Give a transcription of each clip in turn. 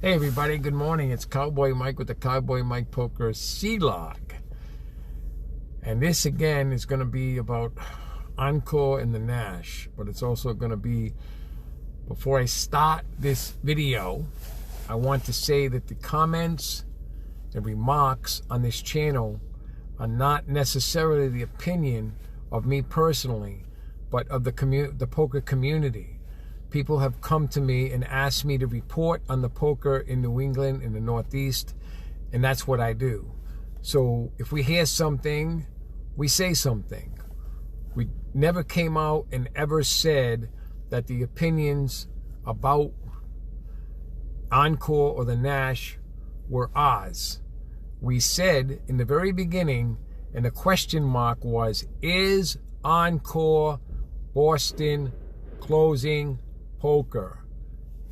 Hey everybody, good morning. It's Cowboy Mike with the Cowboy Mike Poker C-Log. And this again is going to be about Encore and the Nash. But it's also going to be, before I start this video, I want to say that the comments and remarks on this channel are not necessarily the opinion of me personally, but of the poker community. People have come to me and asked me to report on the poker in New England, in the Northeast, and that's what I do. So if we hear something, we say something. We never came out and ever said that the opinions about Encore or the Nash were ours. We said in the very beginning, and the question mark was, is Encore Boston closing poker?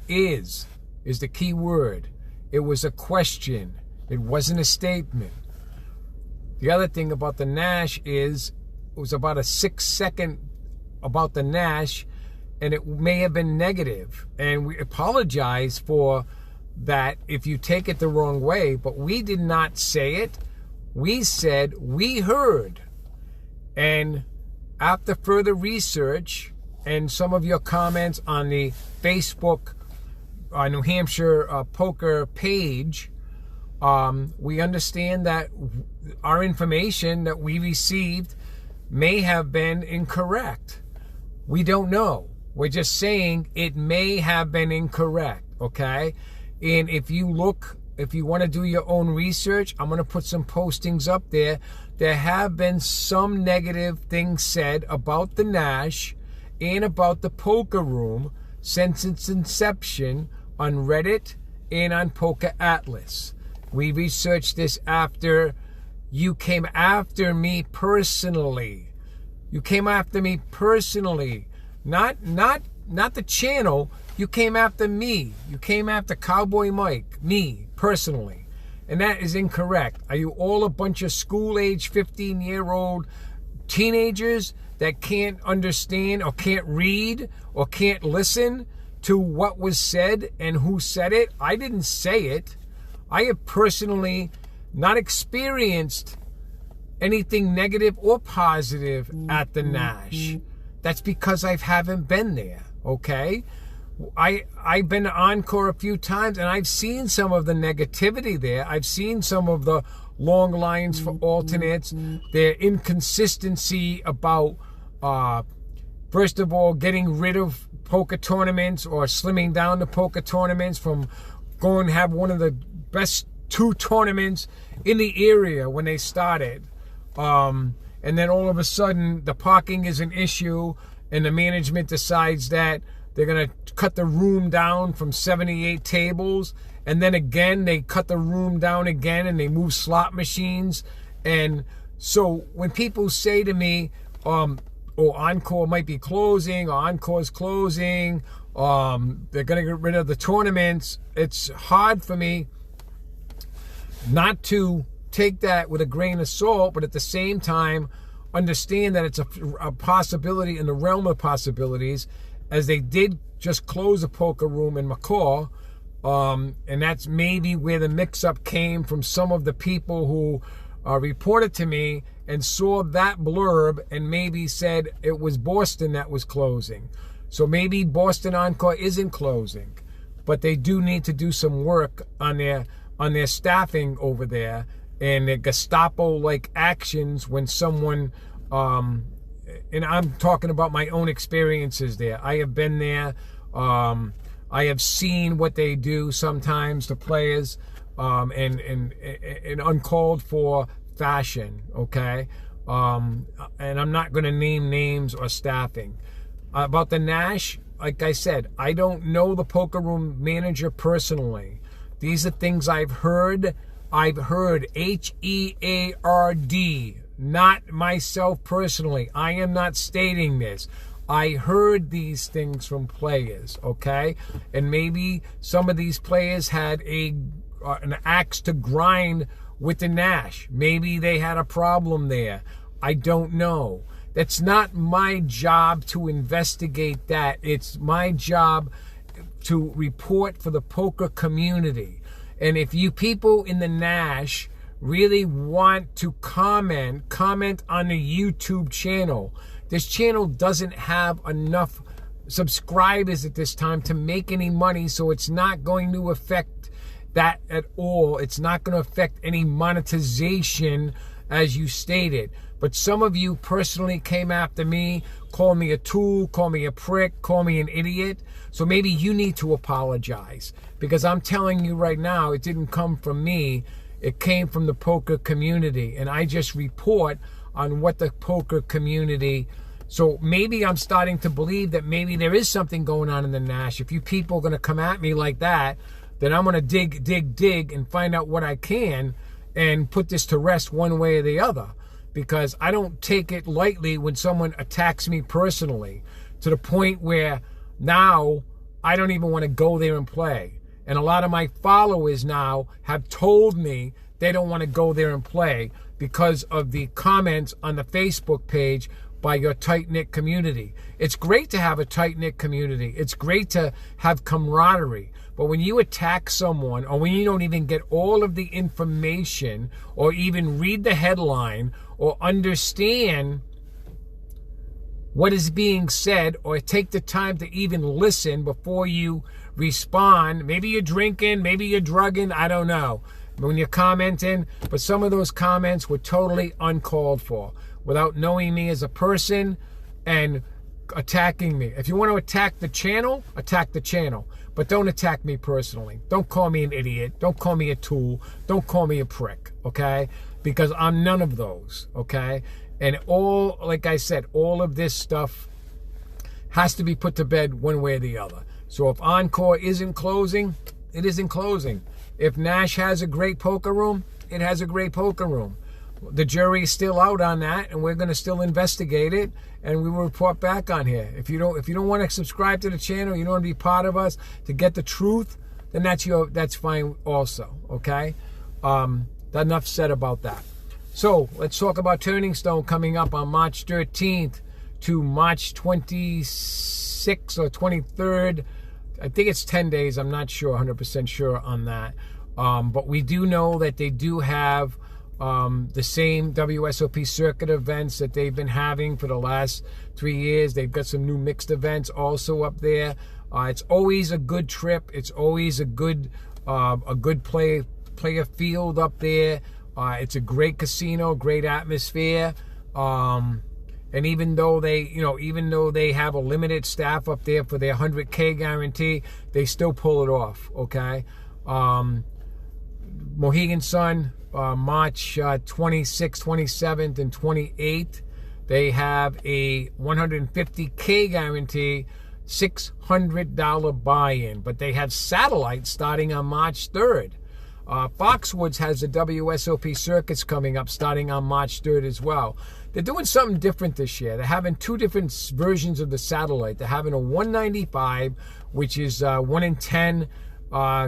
Is the key word. It was a question. It wasn't a statement. The other thing about the Nash is, it was about a 6-second about the Nash, and it may have been negative. And we apologize for that if you take it the wrong way, but we did not say it. We said we heard. And after further research, and some of your comments on the Facebook New Hampshire poker page, we understand that our information that we received may have been incorrect. We don't know. We're just saying it may have been incorrect, okay? And if you want to do your own research, I'm going to put some postings up there. There have been some negative things said about the Nash and about the poker room since its inception on Reddit and on Poker Atlas. We researched this after you came after me personally. You came after me personally, not the channel. You came after me. You came after Cowboy Mike, me personally, and that is incorrect. Are you all a bunch of school-age 15-year-old teenagers that can't understand or can't read or can't listen to what was said and who said it? I didn't say it. I have personally not experienced anything negative or positive at the Nash. That's because I haven't been there, okay? I've been to Encore a few times, and I've seen some of the negativity there. I've seen some of the long lines for alternates, their inconsistency about, first of all, getting rid of poker tournaments or slimming down the poker tournaments from going to have one of the best 2 tournaments in the area when they started. And then all of a sudden, the parking is an issue, and the management decides that they're going to cut the room down from 78 tables. And then again, they cut the room down again, and they move slot machines. And so when people say to me, Encore might be closing, or Encore's closing, they're going to get rid of the tournaments, it's hard for me not to take that with a grain of salt, but at the same time understand that it's a possibility in the realm of possibilities, as they did just close a poker room in McCall, and that's maybe where the mix-up came from some of the people who reported to me and saw that blurb and maybe said it was Boston that was closing. So maybe Boston Encore isn't closing, but they do need to do some work on their staffing over there and their Gestapo-like actions when someone, and I'm talking about my own experiences there. I have been there. I have seen what they do sometimes to players, in uncalled for fashion, okay? And I'm not going to name names or staffing. About the Nash, like I said, I don't know the poker room manager personally. These are things I've heard. I've heard, H-E-A-R-D, not myself personally. I am not stating this. I heard these things from players, okay? And maybe some of these players had an axe to grind with the Nash. Maybe they had a problem there. I don't know. That's not my job to investigate that. It's my job to report for the poker community. And if you people in the Nash really want to comment on the YouTube channel. This channel doesn't have enough subscribers at this time to make any money, so it's not going to affect that at all. It's not going to affect any monetization as you stated. But some of you personally came after me, called me a tool, called me a prick, called me an idiot. So maybe you need to apologize, because I'm telling you right now, it didn't come from me. It came from the poker community, and I just report on what the poker community. So maybe I'm starting to believe that maybe there is something going on in the Nash. If you people are going to come at me like that, then I'm going to dig and find out what I can and put this to rest one way or the other, because I don't take it lightly when someone attacks me personally to the point where now I don't even want to go there and play. And a lot of my followers now have told me they don't want to go there and play because of the comments on the Facebook page by your tight-knit community. It's great to have a tight-knit community. It's great to have camaraderie. But when you attack someone, or when you don't even get all of the information, or even read the headline, or understand what is being said, or take the time to even listen before you respond. Maybe you're drinking, maybe you're drugging, I don't know, when you're commenting, but some of those comments were totally uncalled for, without knowing me as a person and attacking me. If you want to attack the channel, but don't attack me personally. Don't call me an idiot. Don't call me a tool. Don't call me a prick, okay? Because I'm none of those, okay? And all, like I said, all of this stuff has to be put to bed one way or the other. So if Encore isn't closing, it isn't closing. If Nash has a great poker room, it has a great poker room. The jury is still out on that, and we're going to still investigate it, and we will report back on here. If you don't want to subscribe to the channel, you don't want to be part of us to get the truth, then that's fine also, okay? Enough said about that. So let's talk about Turning Stone coming up on March 13th to March 26th or 23rd. I think it's 10 days. I'm not sure, 100% sure on that. But we do know that they do have the same WSOP circuit events that they've been having for the last 3 years. They've got some new mixed events also up there. It's always a good trip. It's always a good player field up there. It's a great casino, great atmosphere. And even though they have a limited staff up there for their 100K guarantee, they still pull it off, okay? Mohegan Sun, March 26th, 27th, and 28th, they have a 150K guarantee, $600 buy-in. But they have satellites starting on March 3rd. Foxwoods has the WSOP circuits coming up starting on March 3rd as well. They're doing something different this year. They're having two different versions of the satellite. They're having a 195, which is 1 in 10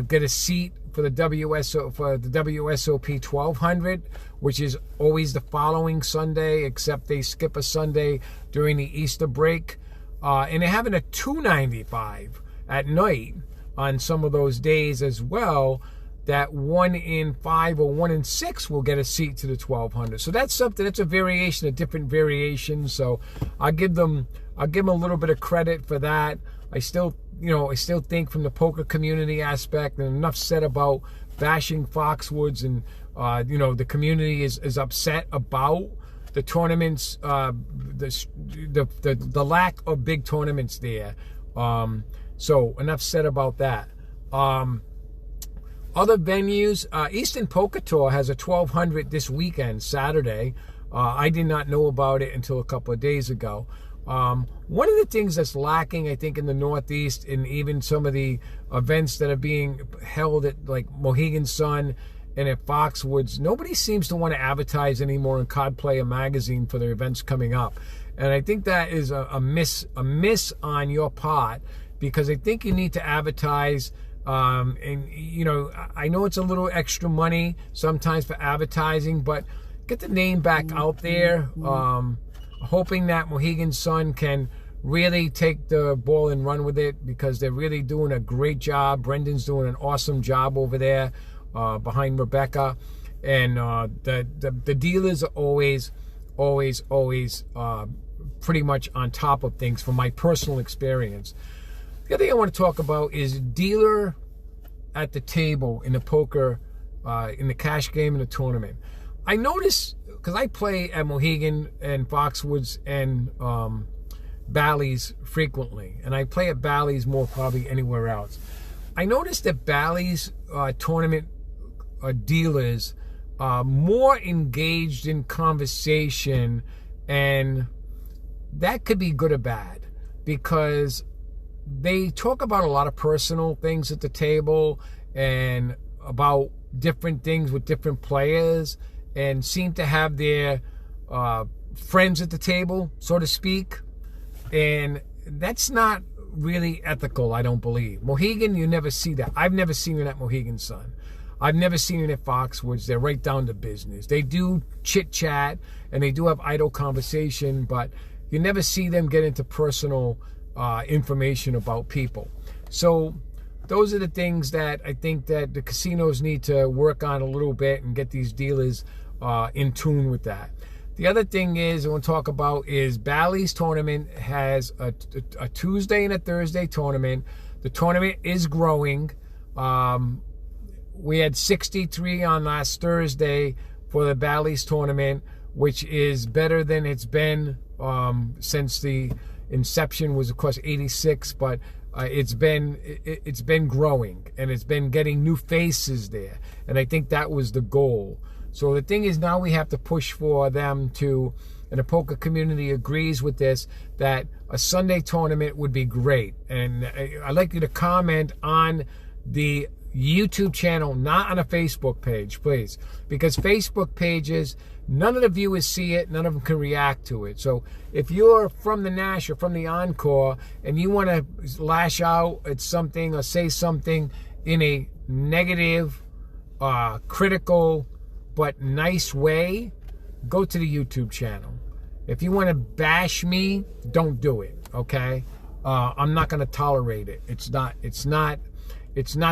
get a seat for the WSOP 1200, which is always the following Sunday, except they skip a Sunday during the Easter break. And they're having a 295 at night on some of those days as well, that 1 in 5 or 1 in 6 will get a seat to the 1200. So that's something, that's a variation, a different variation. So I'll give them a little bit of credit for that. I still think from the poker community aspect, and enough said about bashing Foxwoods, and the community is upset about the tournaments, the lack of big tournaments there. So enough said about that. Other venues, Eastern Poker Tour has a 1200 this weekend, Saturday. I did not know about it until a couple of days ago. One of the things that's lacking, I think, in the Northeast, and even some of the events that are being held at like Mohegan Sun and at Foxwoods, nobody seems to want to advertise anymore in Card Player magazine for their events coming up. And I think that is a miss on your part, because I think you need to advertise. And I know it's a little extra money sometimes for advertising, but get the name back out there. Hoping that Mohegan Sun can really take the ball and run with it, because they're really doing a great job. Brendan's doing an awesome job over there behind Rebecca. And the dealers are always pretty much on top of things from my personal experience. The other thing I want to talk about is dealer at the table in the poker, in the cash game in the tournament. I noticed, because I play at Mohegan and Foxwoods and Bally's frequently, and I play at Bally's more probably anywhere else. I noticed that Bally's tournament dealers are more engaged in conversation, and that could be good or bad, because they talk about a lot of personal things at the table and about different things with different players, and seem to have their friends at the table, so to speak. And that's not really ethical, I don't believe. Mohegan, you never see that. I've never seen it at Mohegan Sun. I've never seen it at Foxwoods. They're right down to business. They do chit-chat, and they do have idle conversation, but you never see them get into personal information about people. So those are the things that I think that the casinos need to work on a little bit and get these dealers in tune with that. The other thing is I want to talk about is Bally's tournament has a Tuesday and a Thursday tournament. The tournament is growing. We had 63 on last Thursday for the Bally's tournament, which is better than it's been since the inception was, of course, 86, but it's been growing, and it's been getting new faces there, and I think that was the goal. So the thing is, now we have to push for them to, and the poker community agrees with this, that a Sunday tournament would be great. And I'd like you to comment on the YouTube channel, not on a Facebook page, please, because Facebook pages, none of the viewers see it, none of them can react to it. So if you're from the Nash or from the Encore and you want to lash out at something or say something in a negative, critical, but nice way, go to the YouTube channel. If you want to bash me, don't do it, okay? I'm not going to tolerate it. It's not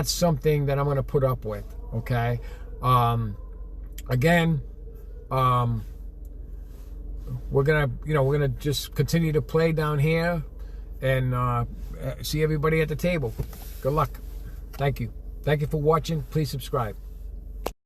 something that I'm going to put up with, okay? Again, we're gonna just continue to play down here and see everybody at the table. Good luck. Thank you for watching. Please subscribe.